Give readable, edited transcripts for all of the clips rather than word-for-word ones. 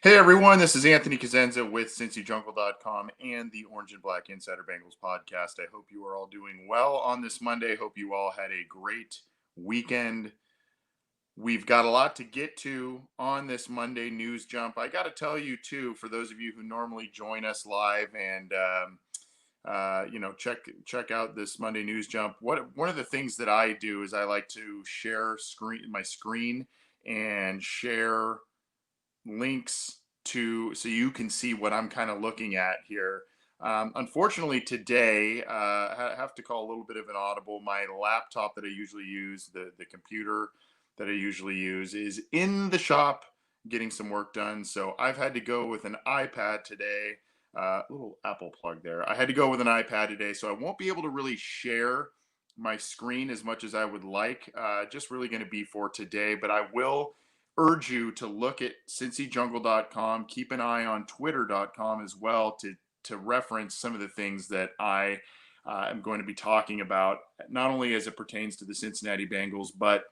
Hey everyone, this is Anthony Cosenza with CincyJungle.com and the Orange and Black Insider Bengals podcast. I hope you are all doing well on this Monday. Hope you all had a great weekend. We've got a lot to get to on this Monday news jump. I got to tell you too, for those of you who normally join us live and check out this Monday news jump. One of the things that I do is I like to share my screen and share links to so you can see what I'm kind of looking at here. Unfortunately, today I have to call a little bit of an audible. My laptop that I usually use, the computer that I usually use, is in the shop getting some work done. So I've had to go with an iPad today. Little Apple plug there. I had to go with an iPad today, so I won't be able to really share my screen as much as I would like. Just really going to be for today, but I will urge you to look at cincyjungle.com. Keep an eye on twitter.com as well to reference some of the things that I am going to be talking about, not only as it pertains to the Cincinnati Bengals, but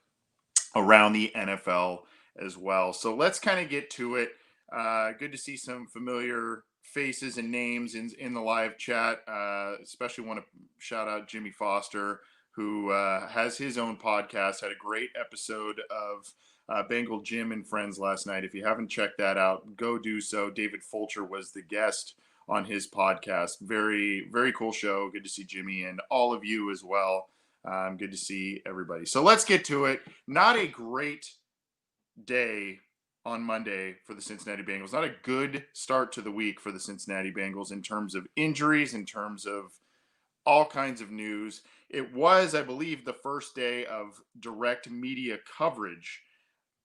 around the NFL as well. So let's kind of get to it. Good to see some familiar faces and names in the live chat. Especially want to shout out Jimmy Foster, who has his own podcast, had a great episode of Bengal Jim and Friends last night. If you haven't checked that out, go do so. David Fulcher was the guest on his podcast. Very, very cool show. Good to see Jimmy and all of you as well. Good to see everybody. So let's get to it. Not a great day on Monday for the Cincinnati Bengals. Not a good start to the week for the Cincinnati Bengals in terms of injuries, in terms of all kinds of news. It was, I believe, the first day of direct media coverage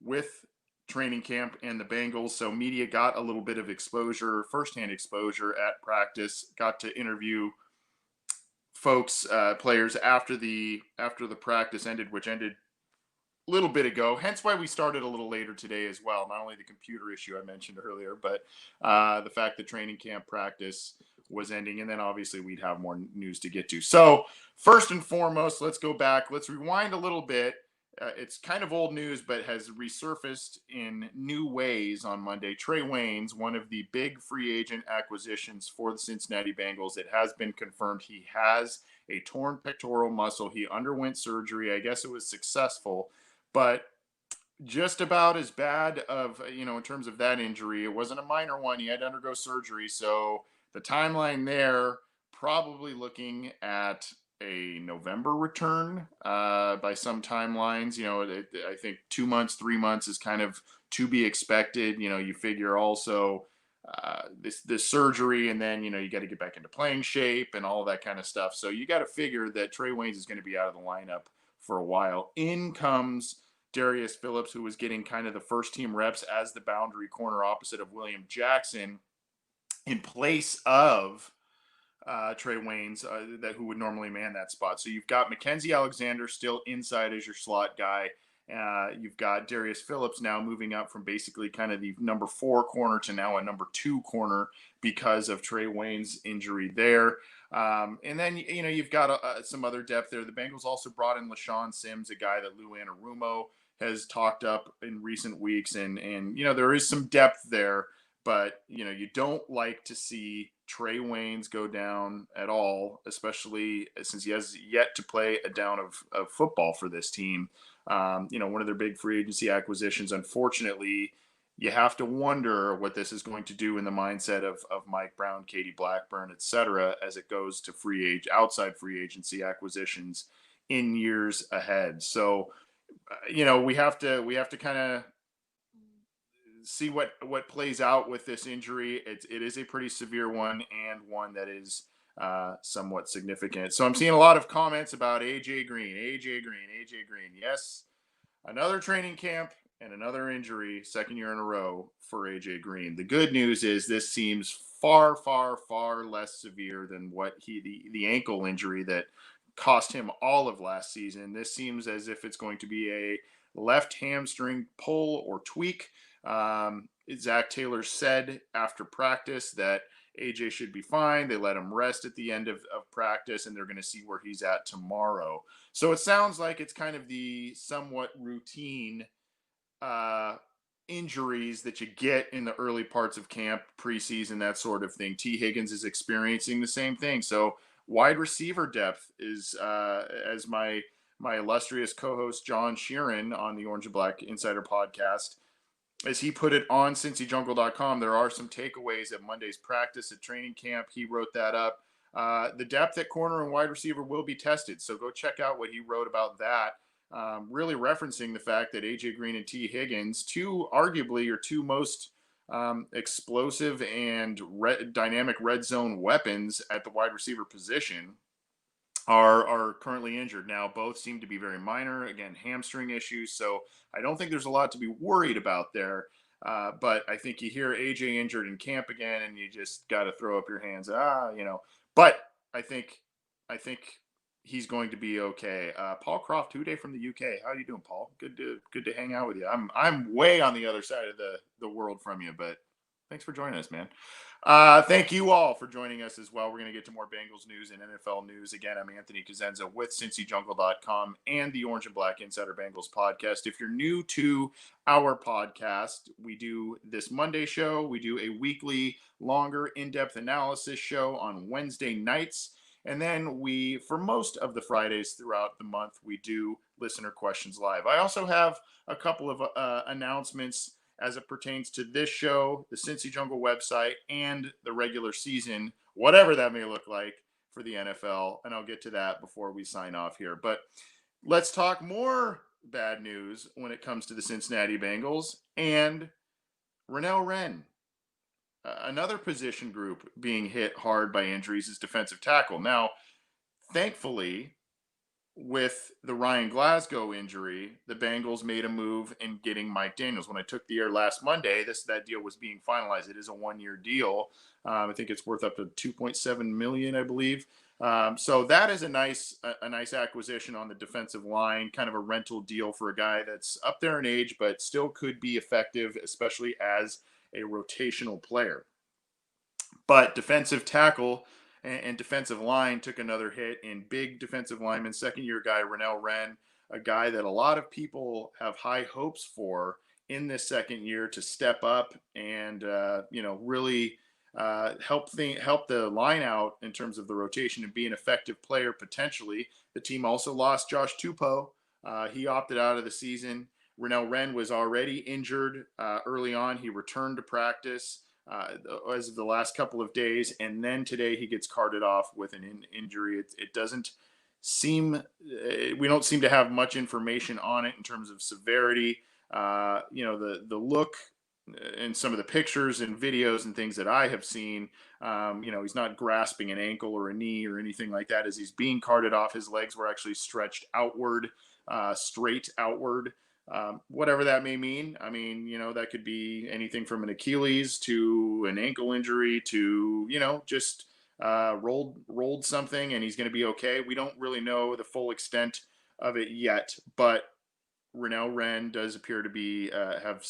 with training camp and the Bengals. So media got a little bit of exposure, firsthand exposure at practice, got to interview folks, players after the practice ended, which ended a little bit ago. Hence why we started a little later today as well. Not only the computer issue I mentioned earlier, but the fact that training camp practice was ending. And then obviously we'd have more news to get to. So first and foremost, let's go back. Let's rewind a little bit. It's kind of old news, but has resurfaced in new ways on Monday. Trey Waynes, one of the big free agent acquisitions for the Cincinnati Bengals, it has been confirmed he has a torn pectoral muscle. He underwent surgery. I guess it was successful, but just about as bad of, in terms of that injury. It wasn't a minor one. He had to undergo surgery. So the timeline there, probably looking at a November return by some timelines. I think 2 months, 3 months is kind of to be expected. You figure also this surgery, and then you got to get back into playing shape and all that kind of stuff. So you got to figure that Trey Waynes is going to be out of the lineup for a while. In comes Darius Phillips, who was getting kind of the first team reps as the boundary corner opposite of William Jackson in place of Trey Waynes, who would normally man that spot. So you've got Mackenzie Alexander still inside as your slot guy. You've got Darius Phillips now moving up from basically kind of the number 4 corner to now a number 2 corner because of Trey Waynes' injury there. And then, you've got some other depth there. The Bengals also brought in LaShawn Sims, a guy that Lou Anarumo has talked up in recent weeks. And there is some depth there, but, you don't like to see Trey Waynes go down at all, especially since he has yet to play a down of football for this team. One of their big free agency acquisitions. Unfortunately, you have to wonder what this is going to do in the mindset of Mike Brown, Katie Blackburn, et cetera, as it goes to outside free agency acquisitions in years ahead. So, we have to kind of see what plays out with this injury. It is a pretty severe one, and one that is somewhat significant. So I'm seeing a lot of comments about AJ Green. Yes, another training camp and another injury, second year in a row for AJ Green. The good news is this seems far, far, far less severe than what the ankle injury that cost him all of last season. This seems as if it's going to be a left hamstring pull or tweak. Zach Taylor said after practice that AJ should be fine. They let him rest at the end of practice, and they're going to see where he's at tomorrow. So it sounds like it's kind of the somewhat routine injuries that you get in the early parts of camp, preseason, that sort of thing. T. Higgins is experiencing the same thing. So wide receiver depth is, as my illustrious co-host John Sheeran on the Orange and Black Insider podcast, as he put it on cincyjungle.com, there are some takeaways at Monday's practice at training camp. He wrote that up. The depth at corner and wide receiver will be tested. So go check out what he wrote about that. Really referencing the fact that AJ Green and T. Higgins, arguably your two most explosive and dynamic red zone weapons at the wide receiver position, are currently injured. Now, both seem to be very minor, again, hamstring issues. So I don't think there's a lot to be worried about there. But I think you hear AJ injured in camp again, and you just got to throw up your hands. But I think he's going to be okay. Paul Croft, Houday from the UK. How are you doing, Paul? Good to hang out with you. I'm way on the other side of the world from you, but thanks for joining us, man. Thank you all for joining us as well. We're going to get to more Bengals news and NFL news. Again, I'm Anthony Cosenza with CincyJungle.com and the Orange and Black Insider Bengals podcast. If you're new to our podcast, we do this Monday show. We do a weekly, longer, in-depth analysis show on Wednesday nights. And then for most of the Fridays throughout the month, we do listener questions live. I also have a couple of announcements as it pertains to this show, the Cincy Jungle website, and the regular season, whatever that may look like for the NFL. And I'll get to that before we sign off here. But let's talk more bad news when it comes to the Cincinnati Bengals and Rennell Wren. Another position group being hit hard by injuries is defensive tackle. Now, thankfully, with the Ryan Glasgow injury, the Bengals made a move in getting Mike Daniels. When I took the air last Monday, that deal was being finalized. It is a 1-year deal. I think it's worth up to $2.7 million, I believe. So that is a nice acquisition on the defensive line, kind of a rental deal for a guy that's up there in age, but still could be effective, especially as a rotational player. But defensive tackle and defensive line took another hit in big defensive lineman, second-year guy Rennell Wren, a guy that a lot of people have high hopes for in this second year to step up and really help the line out in terms of the rotation and be an effective player potentially. The team also lost Josh Tupou. He opted out of the season. Rennell Wren was already injured early on. He returned to practice as of the last couple of days, and then today he gets carted off with an injury. It doesn't seem, we don't seem to have much information on it in terms of severity. The look in some of the pictures and videos and things that I have seen, he's not grasping an ankle or a knee or anything like that. As he's being carted off, his legs were actually stretched outward, straight outward. Whatever that may mean. I mean, that could be anything from an Achilles to an ankle injury to, just rolled something and he's going to be okay. We don't really know the full extent of it yet, but Rennell Wren does appear to be have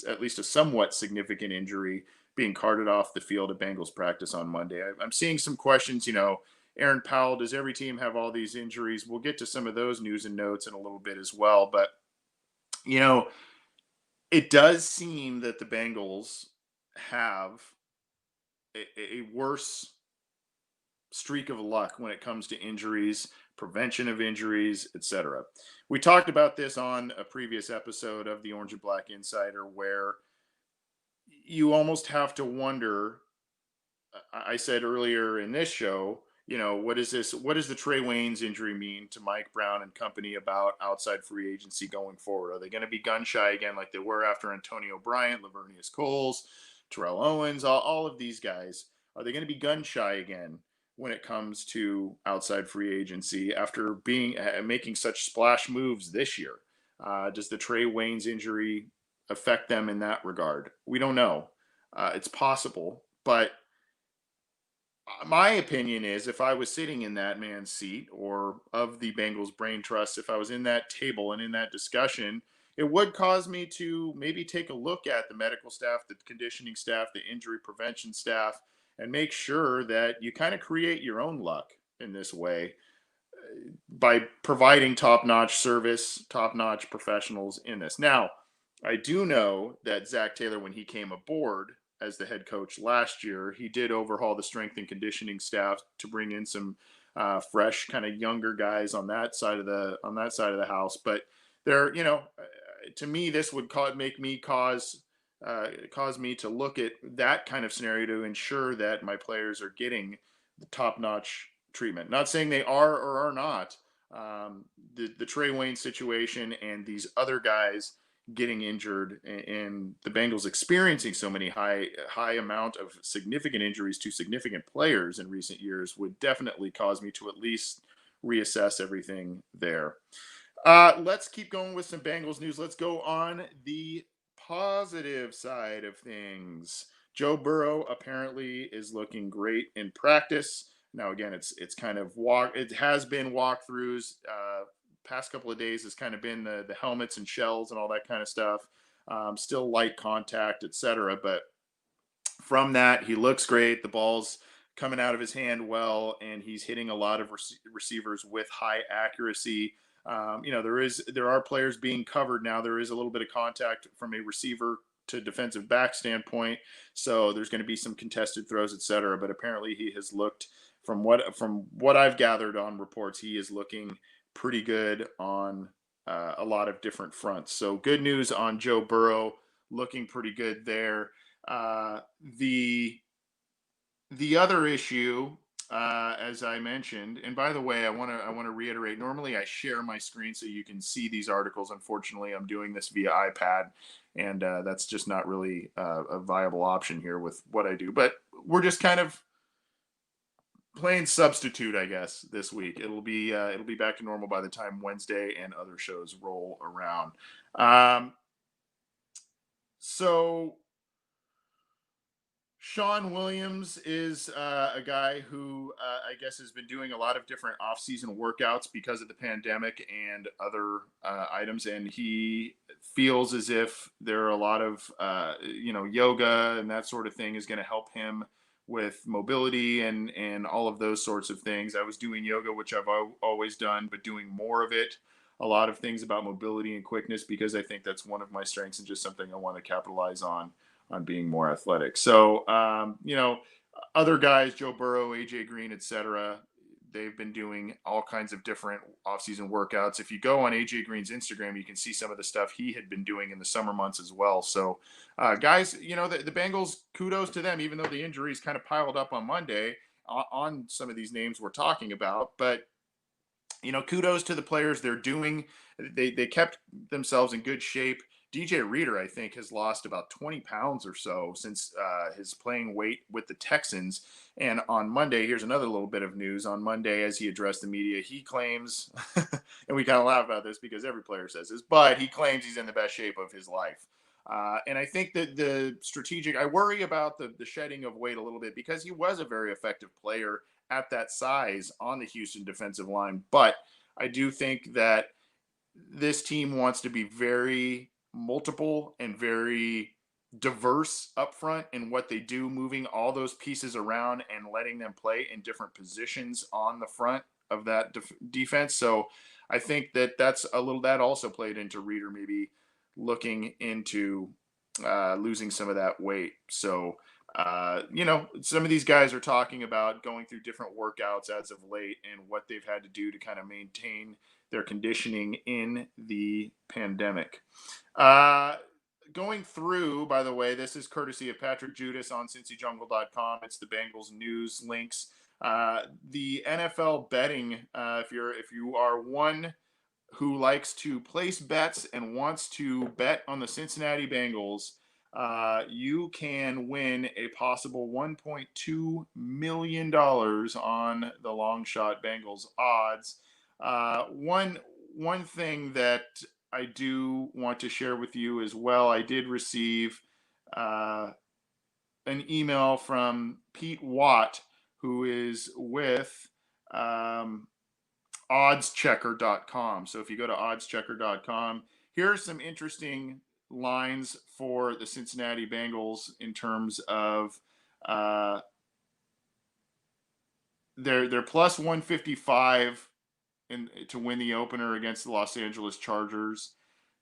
at least a somewhat significant injury, being carted off the field at Bengals practice on Monday. I'm seeing some questions, Aaron Powell, does every team have all these injuries? We'll get to some of those news and notes in a little bit as well, but it does seem that the Bengals have a worse streak of luck when it comes to injuries, prevention of injuries, etc. We talked about this on a previous episode of the Orange and Black Insider, where you almost have to wonder. I said earlier in this show, what is this? What does the Trey Waynes injury mean to Mike Brown and company about outside free agency going forward? Are they going to be gun shy again like they were after Antonio Bryant, Lavernius Coles, Terrell Owens, all of these guys? Are they going to be gun shy again when it comes to outside free agency after making such splash moves this year? Does the Trey Waynes injury affect them in that regard? We don't know. It's possible, but my opinion is, if I was sitting in that man's seat or of the Bengals brain trust, if I was in that table and in that discussion, it would cause me to maybe take a look at the medical staff, the conditioning staff, the injury prevention staff, and make sure that you kind of create your own luck in this way by providing top-notch service, top-notch professionals in this. Now, I do know that Zach Taylor, when he came aboard as the head coach last year, he did overhaul the strength and conditioning staff to bring in some fresh, kind of younger guys on that side of the house. But there, to me, this would cause me to look at that kind of scenario to ensure that my players are getting the top notch treatment. Not saying they are or are not. The Trey Wayne situation and these other guys getting injured and the Bengals experiencing so many high amount of significant injuries to significant players in recent years would definitely cause me to at least reassess everything there. Let's keep going with some Bengals news. Let's go on the positive side of things. Joe Burrow apparently is looking great in practice. Now, again, it's kind of It has been walkthroughs. Past couple of days has kind of been the helmets and shells and all that kind of stuff. Still light contact, etc. But from that, he looks great. The ball's coming out of his hand well, and he's hitting a lot of receivers with high accuracy. There are players being covered now. There is a little bit of contact from a receiver to defensive back standpoint, so there's going to be some contested throws, etc. But apparently, he has looked from what I've gathered on reports, he is looking pretty good on a lot of different fronts. So good news on Joe Burrow, looking pretty good there. Uh, the the other issue, as I mentioned, and by the way, I want to reiterate. Normally, I share my screen so you can see these articles. Unfortunately, I'm doing this via iPad, and that's just not really a viable option here with what I do. But we're just kind of playing substitute, I guess, this week. It'll be back to normal by the time Wednesday and other shows roll around. Um, so Sean Williams is a guy who I guess has been doing a lot of different off-season workouts because of the pandemic and other items, and he feels as if there are a lot of yoga and that sort of thing is going to help him with mobility and all of those sorts of things. I was doing yoga, which I've always done, but doing more of it. A lot of things about mobility and quickness because I think that's one of my strengths and just something I want to capitalize on being more athletic. So, other guys, Joe Burrow, AJ Green, etc., they've been doing all kinds of different offseason workouts. If you go on AJ Green's Instagram, you can see some of the stuff he had been doing in the summer months as well. So, guys, the Bengals, kudos to them, even though the injuries kind of piled up on Monday on some of these names we're talking about. But kudos to the players. They kept themselves in good shape. DJ Reader, I think, has lost about 20 pounds or so since his playing weight with the Texans. And on Monday, here's another little bit of news. On Monday, as he addressed the media, he claims, and we kind of laugh about this because every player says this, but he claims he's in the best shape of his life. And I think that I worry about the shedding of weight a little bit because he was a very effective player at that size on the Houston defensive line. But I do think that this team wants to be very multiple and very diverse up front in what they do, moving all those pieces around and letting them play in different positions on the front of that defense. So I think that also played into Reader maybe looking into losing some of that weight. So some of these guys are talking about going through different workouts as of late and what they've had to do to kind of maintain their conditioning in the pandemic. Uh, Going through, by the way, this is courtesy of Patrick Judas on CincyJungle.com. It's the Bengals news links. The NFL betting, if you are one who likes to place bets and wants to bet on the Cincinnati Bengals, you can win a possible $1.2 million on the long shot Bengals odds. One thing that I do want to share with you as well, I did receive an email from Pete Watt, who is with Oddschecker.com. So if you go to Oddschecker.com, here are some interesting lines for the Cincinnati Bengals in terms of they're plus 155 to win the opener against the Los Angeles Chargers.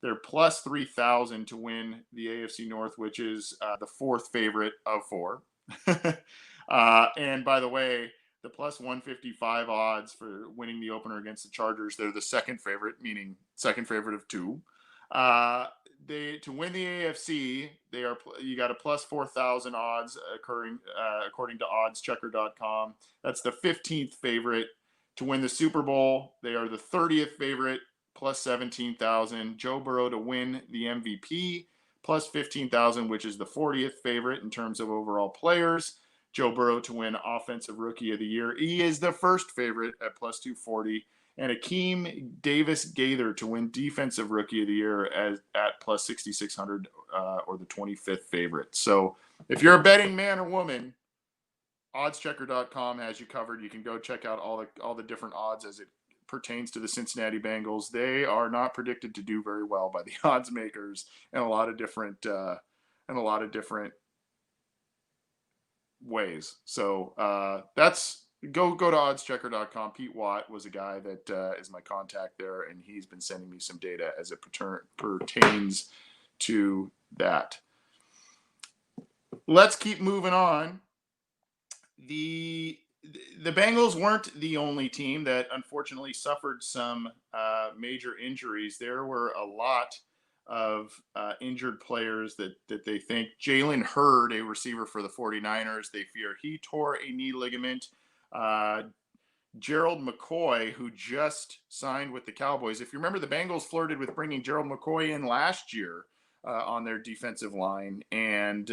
They're plus 3,000 to win the AFC North, which is the fourth favorite of four. And by the way, the plus 155 odds for winning the opener against the Chargers, they're the second favorite, meaning second favorite of two. They to win the AFC, you got a plus 4,000 odds occurring according to Oddscheckercom. That's the 15th favorite. To win the Super Bowl, they are the 30th favorite, plus 17,000. Joe Burrow to win the MVP, plus 15,000, which is the 40th favorite in terms of overall players. Joe Burrow to win Offensive Rookie of the Year. He is the first favorite at plus 240. And Akeem Davis Gaither to win Defensive Rookie of the Year at plus 6,600 or the 25th favorite. So if you're a betting man or woman, Oddschecker.com has you covered. You can go check out all the different odds as it pertains to the Cincinnati Bengals. They are not predicted to do very well by the odds makers in a lot of different ways. So that's go to Oddschecker.com. Pete Watt was a guy that is my contact there, and he's been sending me some data as it pertains to that. Let's keep moving on. The Bengals weren't the only team that unfortunately suffered some major injuries. There were a lot of injured players that they think. Jalen Hurd, a receiver for the 49ers, they fear he tore a knee ligament. Gerald McCoy, who just signed with the Cowboys. If you remember, the Bengals flirted with bringing Gerald McCoy in last year on their defensive line, and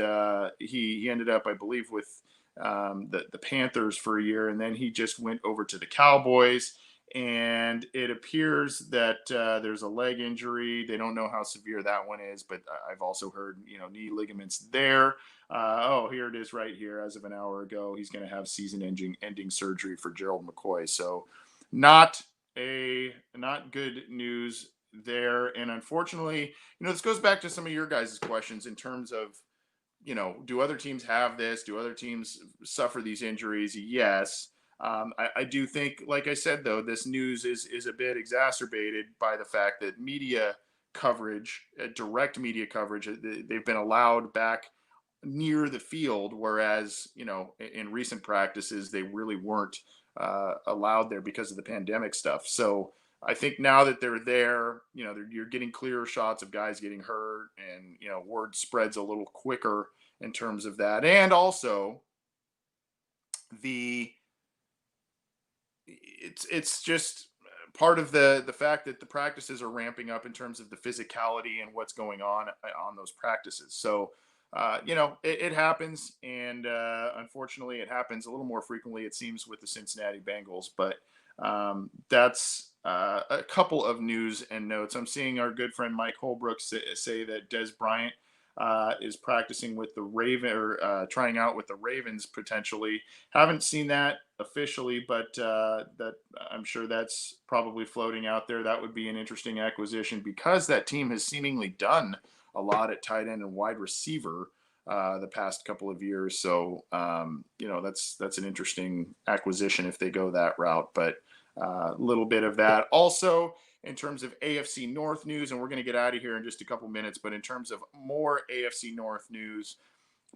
he ended up, I believe, with the Panthers for a year, and then he just went over to the Cowboys. And it appears that there's a leg injury. They don't know how severe that one is, but I've also heard, knee ligaments there. Here it is right here. As of an hour ago, he's going to have season-ending surgery for Gerald McCoy. So not good news there. And unfortunately, this goes back to some of your guys' questions in terms of, do other teams have this? Do other teams suffer these injuries? Yes. I do think, like I said, though, this news is a bit exacerbated by the fact that media coverage, direct media coverage, they've been allowed back near the field, whereas, in recent practices, they really weren't allowed there because of the pandemic stuff. So I think now that they're there, you're getting clearer shots of guys getting hurt, and, word spreads a little quicker in terms of that. And also it's just part of the fact that the practices are ramping up in terms of the physicality and what's going on those practices. So, it happens. And unfortunately, it happens a little more frequently, it seems, with the Cincinnati Bengals. But that's a couple of news and notes. I'm seeing our good friend Mike Holbrook say that Des Bryant is practicing with the trying out with the Ravens potentially. Haven't seen that officially, but that I'm sure that's probably floating out there. That would be an interesting acquisition because that team has seemingly done a lot at tight end and wide receiver the past couple of years. So that's an interesting acquisition if they go that route. But a little bit of that also. In terms of AFC North news, and we're going to get out of here in just a couple minutes, but in terms of more AFC North news,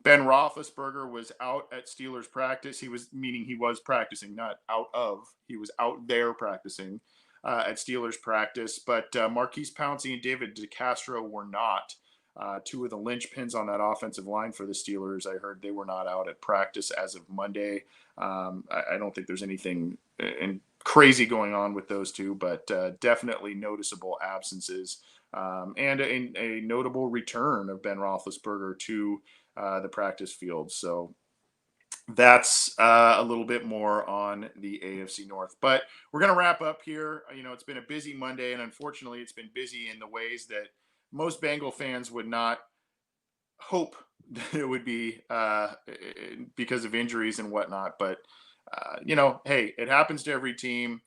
Ben Roethlisberger was out at Steelers practice. He was practicing, not out of. He was out there practicing at Steelers practice. But Marquise Pouncey and David DeCastro were not. Two of the linchpins on that offensive line for the Steelers. I heard they were not out at practice as of Monday. I don't think there's anything crazy going on with those two, but definitely noticeable absences and a notable return of Ben Roethlisberger to the practice field. So that's a little bit more on the AFC North. But we're going to wrap up here. It's been a busy Monday, and unfortunately, it's been busy in the ways that most Bengal fans would not hope that it would be because of injuries and whatnot. But hey, it happens to every team.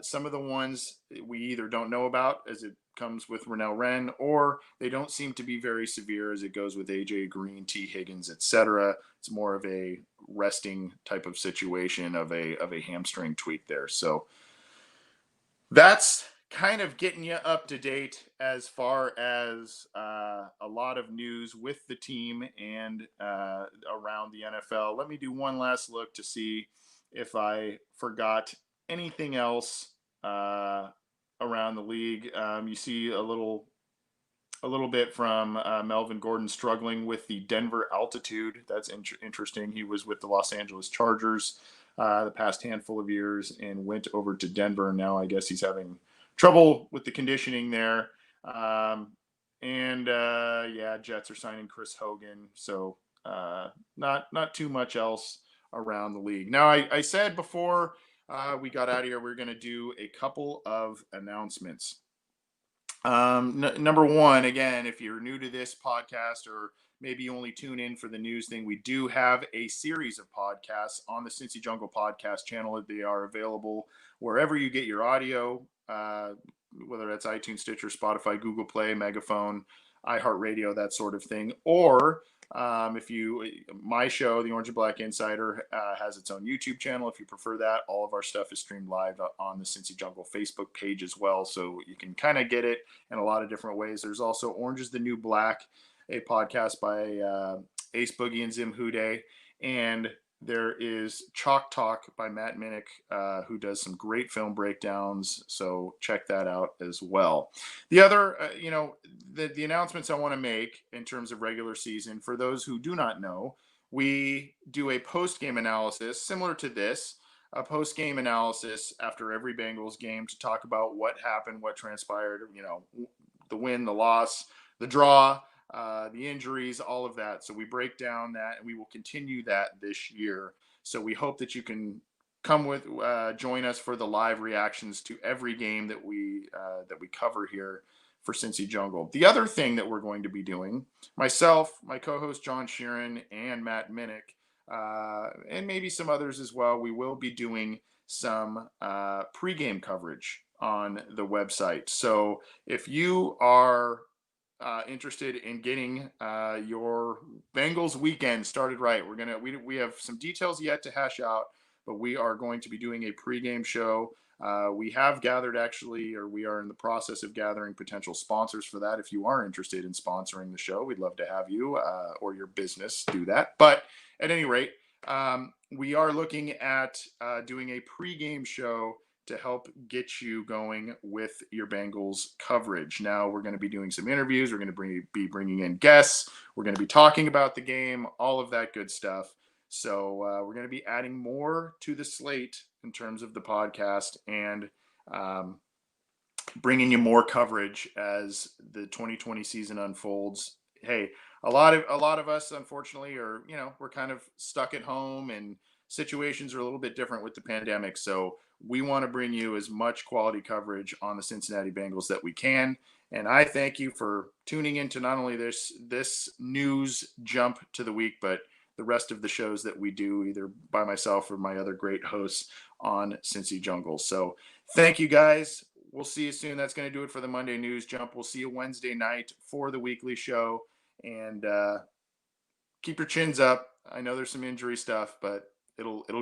Some of the ones we either don't know about as it comes with Rennell Wren, or they don't seem to be very severe as it goes with AJ Green, T. Higgins, etc. It's more of a resting type of situation of a hamstring tweak there. So that's kind of getting you up to date as far as a lot of news with the team and around the NFL. Let me do one last look to see if I forgot anything else uh, around the league. You see a little bit from Melvin Gordon struggling with the Denver altitude. That's interesting. He was with the Los Angeles Chargers the past handful of years and went over to Denver. Now I guess he's having trouble with the conditioning there. Um, and yeah, Jets are signing Chris Hogan. So not too much else around the league. Now I said before we got out of here, we're going to do a couple of announcements. Number one, again, if you're new to this podcast or maybe you only tune in for the news thing, we do have a series of podcasts on the Cincy Jungle podcast channel. They are available wherever you get your audio, whether that's iTunes, Stitcher, Spotify, Google Play, Megaphone, iHeartRadio, that sort of thing. Or if you, my show, The Orange and Black Insider, has its own YouTube channel. If you prefer that, all of our stuff is streamed live on the Cincy Jungle Facebook page as well. So you can kind of get it in a lot of different ways. There's also Orange is the New Black, a podcast by Ace Boogie and Zim Hude. And there is Chalk Talk by Matt Minnick, who does some great film breakdowns. So check that out as well. The other, the announcements I want to make in terms of regular season, for those who do not know, we do a post-game analysis similar to this, a post-game analysis after every Bengals game to talk about what happened, what transpired, the win, the loss, the draw, the injuries, all of that. So we break down that, and we will continue that this year. So we hope that you can join us for the live reactions to every game that we cover here for Cincy Jungle. The other thing that we're going to be doing, myself, my co-host John Sheeran, and Matt Minnick, and maybe some others as well, we will be doing some pregame coverage on the website. So if you are interested in getting your Bengals weekend started right, we have some details yet to hash out, but we are going to be doing a pregame show. We have gathered or we are in the process of gathering potential sponsors for that. If you are interested in sponsoring the show, we'd love to have you or your business do that. But at any rate, we are looking at doing a pregame show to help get you going with your Bengals coverage. Now we're going to be doing some interviews. We're going to be bringing in guests. We're going to be talking about the game, all of that good stuff. So we're going to be adding more to the slate in terms of the podcast and bringing you more coverage as the 2020 season unfolds. Hey, a lot of us, unfortunately, we're kind of stuck at home, and situations are a little bit different with the pandemic. So we want to bring you as much quality coverage on the Cincinnati Bengals that we can. And I thank you for tuning into not only this news jump to the week, but the rest of the shows that we do, either by myself or my other great hosts on Cincy Jungle. So thank you, guys. We'll see you soon. That's going to do it for the Monday News Jump. We'll see you Wednesday night for the weekly show. And keep your chins up. I know there's some injury stuff, but it'll get